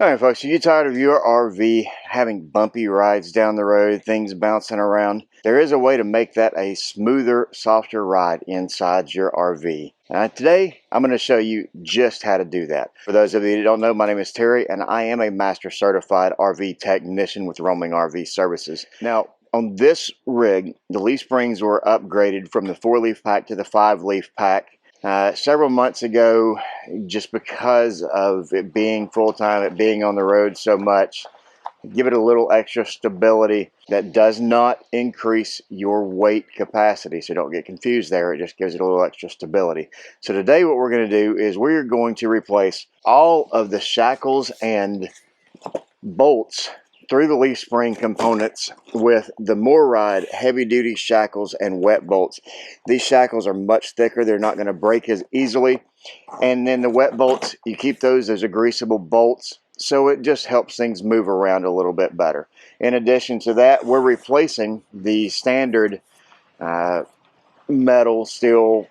Alright folks, are you tired of your RV having bumpy rides down the road, things bouncing around? There is a way to make that a smoother, softer ride inside your RV. Today, I'm going to show you just how to do that. For those of you who don't know, my name is Terry and I am a Master Certified RV Technician with Roaming RV Services. Now, on this rig, the leaf springs were upgraded from the 4-leaf pack to the 5-leaf pack. Several months ago, just because of it being full-time, it being on the road so much, give it a little extra stability that does not increase your weight capacity. So don't get confused there. It just gives it a little extra stability. So today what we're going to do is we're going to replace all of the shackles and bolts through the leaf spring components with the MORryde heavy duty shackles and wet bolts. These shackles are much thicker, they're not going to break as easily, and then the wet bolts, you keep those as a greaseable bolts, so it just helps things move around a little bit better. In addition to that, we're replacing the standard metal steel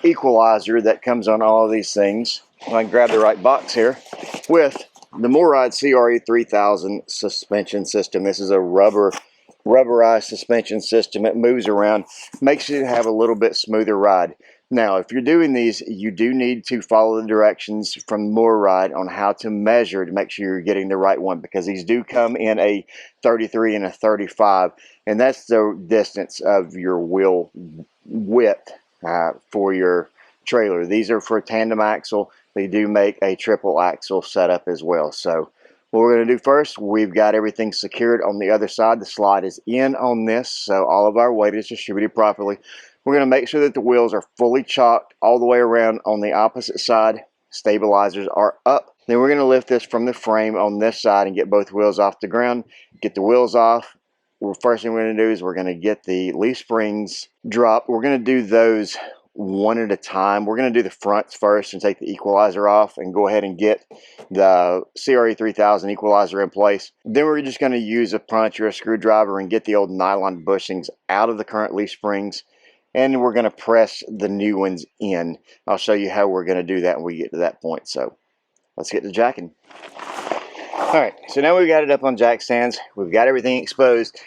equalizer that comes on all of these things. I can grab the right box here with the MORryde CRE3000 suspension system. This is a rubberized suspension system. It moves around, makes you have a little bit smoother ride. Now, if you're doing these, you do need to follow the directions from MORryde on how to measure to make sure you're getting the right one, because these do come in a 33 and a 35, and that's the distance of your wheel width for your trailer. These are for tandem axle. They do make a triple axle setup as well. So what we're going to do first, we've got everything secured on the other side. The slide is in on this, so all of our weight is distributed properly. We're going to make sure that the wheels are fully chocked all the way around on the opposite side. Stabilizers are up. Then we're going to lift this from the frame on this side and get both wheels off the ground. Get the wheels off. The first thing we're going to do is we're going to get the leaf springs dropped. We're going to do those one at a time. We're going to do the fronts first and take the equalizer off and go ahead and get the CRE3000 equalizer in place. Then we're just going to use a punch or a screwdriver and get the old nylon bushings out of the current leaf springs, and we're going to press the new ones in. I'll show you how we're going to do that when we get to that point. So let's get to jacking. Alright, so now we've got it up on jack stands. We've got everything exposed.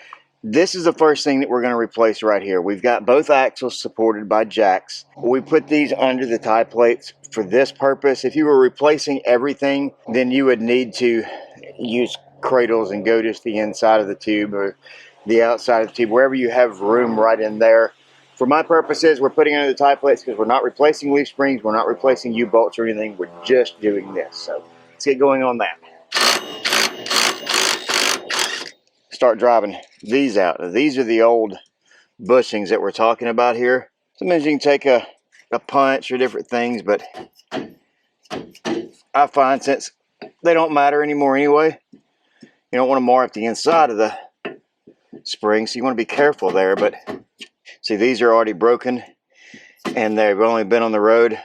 This is the first thing that we're going to replace right here. We've got both axles supported by jacks. We put these under the tie plates for this purpose. If you were replacing everything, then you would need to use cradles and go just the inside of the tube or the outside of the tube, wherever you have room right in there. For my purposes, we're putting under the tie plates because we're not replacing leaf springs, we're not replacing U-bolts or anything, we're just doing this. So let's get going on that. Start driving these out. These are the old bushings that we're talking about here. Sometimes you can take a punch or different things, but I find since they don't matter anymore anyway, you don't want to mar up the inside of the spring, so you want to be careful there. But see, these are already broken and they've only been on the road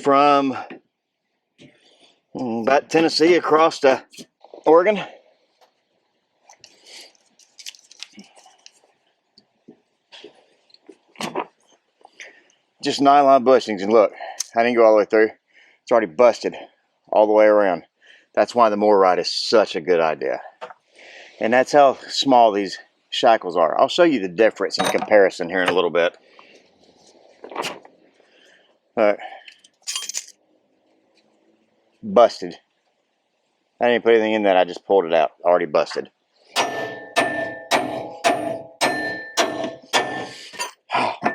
from about Tennessee across to Oregon. Just nylon bushings, and look, I didn't go all the way through. It's already busted all the way around. That's why the MORryde is such a good idea. And that's how small these shackles are. I'll show you the difference in comparison here in a little bit. Look. Busted. I didn't put anything in that, I just pulled it out. Already busted.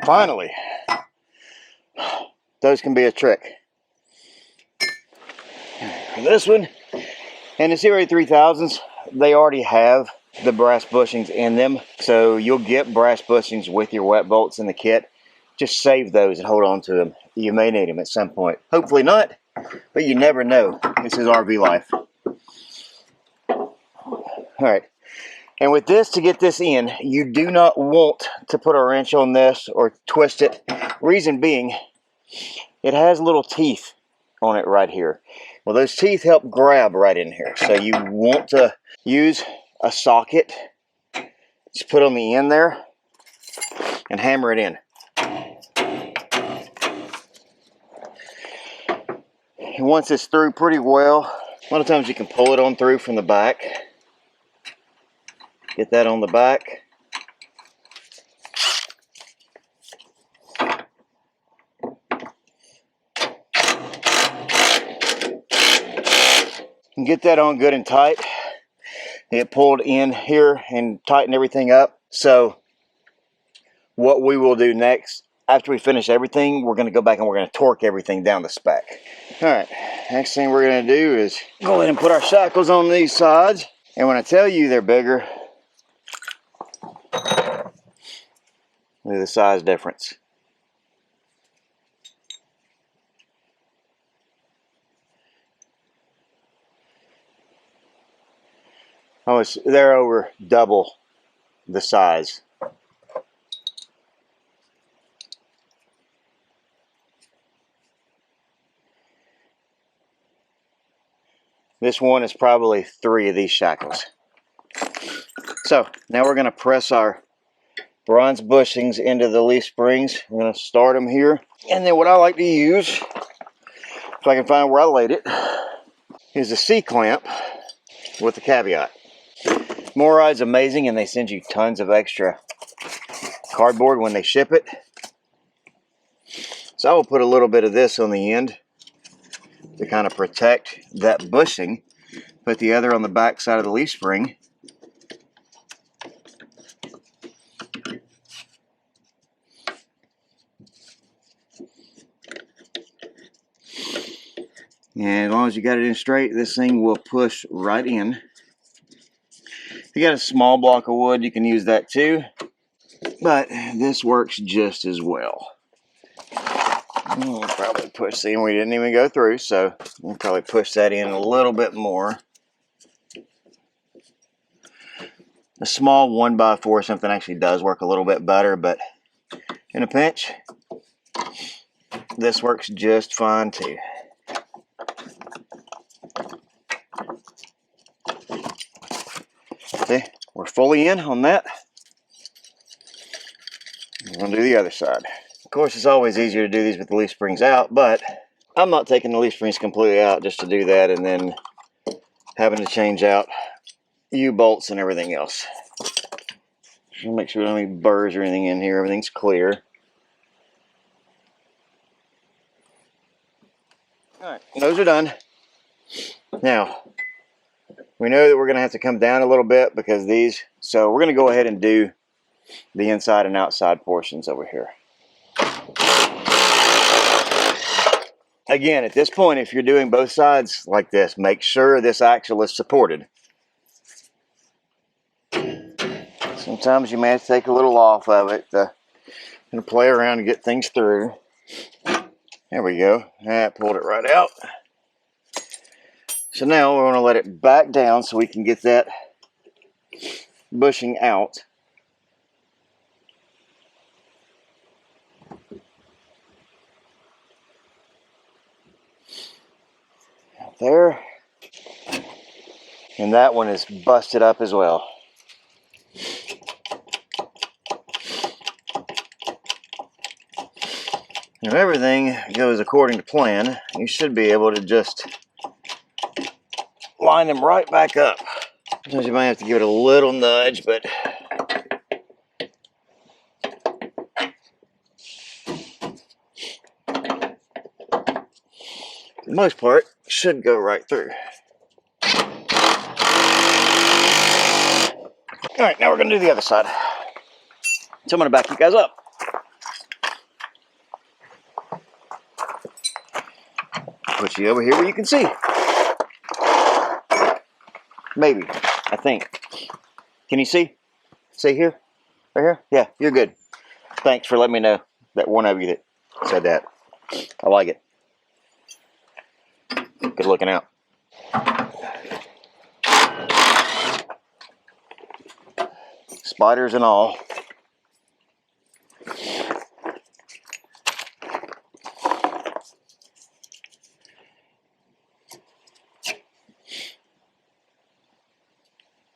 Finally. Those can be a trick. This one and the CRE3000s, they already have the brass bushings in them, so you'll get brass bushings with your wet bolts in the kit. Just save those and hold on to them. You may need them at some point. Hopefully not, but you never know. This is RV life. Alright, and with this, to get this in, you do not want to put a wrench on this or twist it. Reason being, it has little teeth on it right here. Well, those teeth help grab right in here. So you want to use a socket. Just put on the end there and hammer it in. And once it's through pretty well, A lot of times you can pull it on through from the back. Get that on the back. And get that on good and tight. Get pulled in here and tighten everything up. So what we will do next, after we finish everything, we're going to go back and we're going to torque everything down the spec. Alright, next thing we're going to do is go ahead and put our shackles on these sides. And when I tell you they're bigger, look at the size difference. Oh, they're over double the size. This one is probably 3 of these shackles. So now we're going to press our bronze bushings into the leaf springs. I'm going to start them here. And then what I like to use, if I can find where I laid it, is a C-clamp with a caveat. MORryde's amazing, and they send you tons of extra cardboard when they ship it. So I will put a little bit of this on the end to kind of protect that bushing. Put the other on the back side of the leaf spring. And as long as you got it in straight, this thing will push right in. If you got a small block of wood, you can use that too. But this works just as well. We'll probably push, see, we didn't even go through, so we'll probably push that in a little bit more. A small 1x4 or something actually does work a little bit better, but in a pinch, this works just fine too. See, we're fully in on that. We're going to do the other side. Of course, it's always easier to do these with the leaf springs out, but I'm not taking the leaf springs completely out just to do that and then having to change out U-bolts and everything else. Make sure we don't have any burrs or anything in here. Everything's clear. Alright, those are done. Now, we know that we're going to have to come down a little bit because these, so we're going to go ahead and do the inside and outside portions over here. Again, at this point, if you're doing both sides like this, make sure this axle is supported. Sometimes you may have to take a little off of it and play around and get things through. There we go. That pulled it right out. So now we're going to let it back down so we can get that bushing out. There. And that one is busted up as well. If everything goes according to plan, you should be able to just line them right back up. Sometimes you might have to give it a little nudge, but for the most part, should go right through. Alright, now we're going to do the other side. So I'm going to back you guys up. Put you over here where you can see. Maybe, I think. Can you see? See here? Right here? Yeah, you're good. Thanks for letting me know, that one of you that said that. I like it. Good looking out. Spiders and all.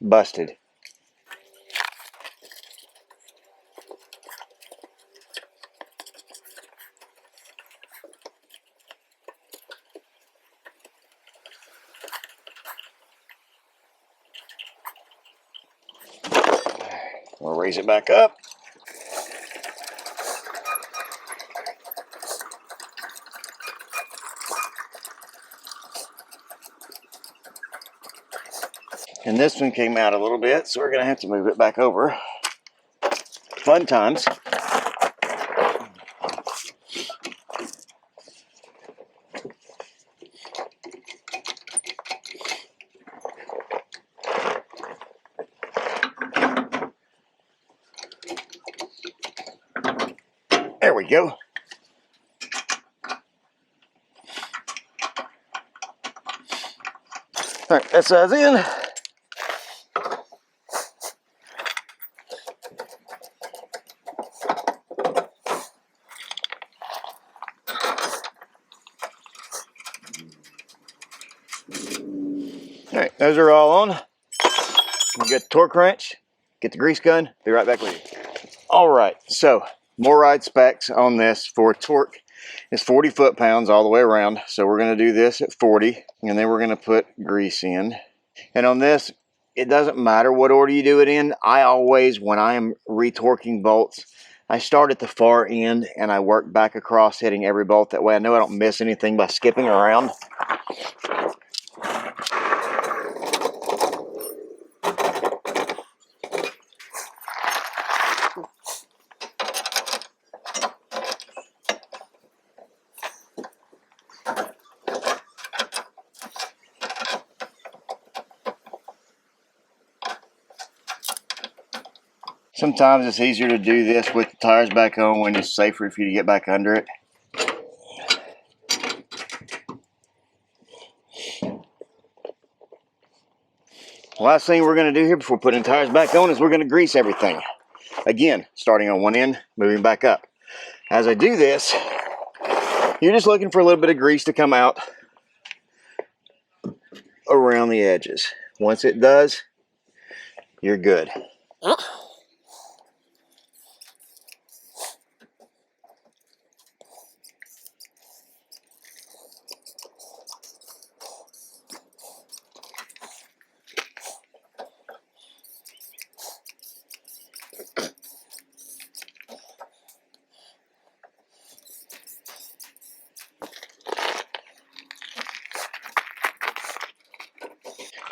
Busted. We'll raise it back up. And this one came out a little bit, so we're going to have to move it back over. Fun times. There we go. All right, that size in. All right, those are all on. We'll get the torque wrench, get the grease gun, be right back with you. All right, so MORryde specs on this for torque is 40 foot-pounds all the way around. So we're going to do this at 40, and then we're going to put grease in. And on this, it doesn't matter what order you do it in. I always, when I am retorquing bolts, I start at the far end and I work back across, hitting every bolt. That way I know I don't miss anything by skipping around. Sometimes it's easier to do this with the tires back on when it's safer for you to get back under it. The last thing we're going to do here before putting tires back on is we're going to grease everything. Again, starting on one end, moving back up. As I do this, you're just looking for a little bit of grease to come out around the edges. Once it does, you're good.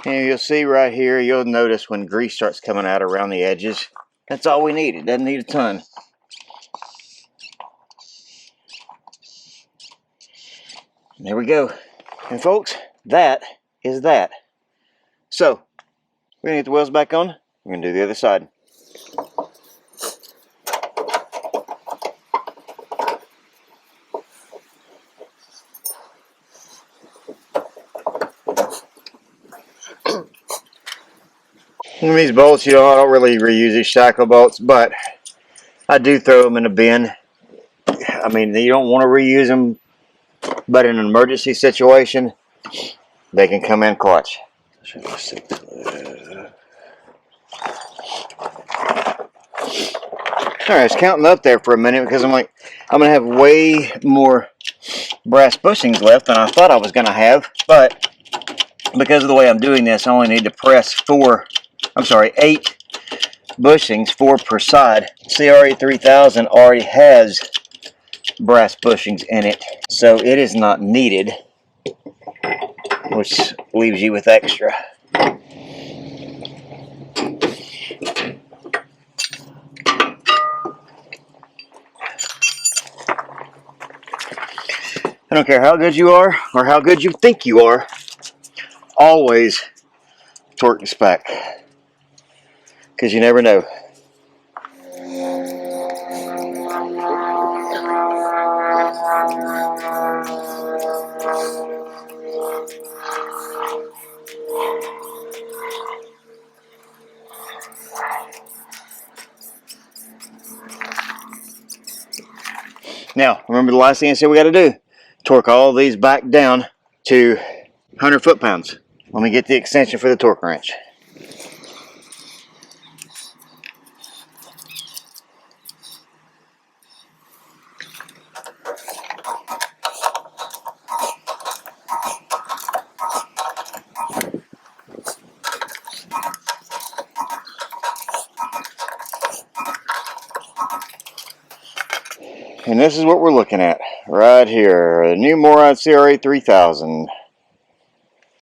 And you'll see right here, you'll notice when grease starts coming out around the edges. That's all we need. It doesn't need a ton. And there we go. And folks, that is that. So, we're going to get the wheels back on. We're going to do the other side. And these bolts, I don't really reuse these shackle bolts, but I do throw them in a bin. I mean, you don't want to reuse them, but in an emergency situation, they can come in clutch. Alright, I was counting up there for a minute because I'm like, I'm going to have way more brass bushings left than I thought I was going to have, but because of the way I'm doing this, I only need to press 8 bushings, 4 per side. CRE3000 already has brass bushings in it, so it is not needed, which leaves you with extra. I don't care how good you are or how good you think you are, always torque to spec, because you never know. Now, remember the last thing I said we got to do? Torque all these back down to 100 foot-pounds. Let me get the extension for the torque wrench. And this is what we're looking at right here. The new MORryde CRE3000.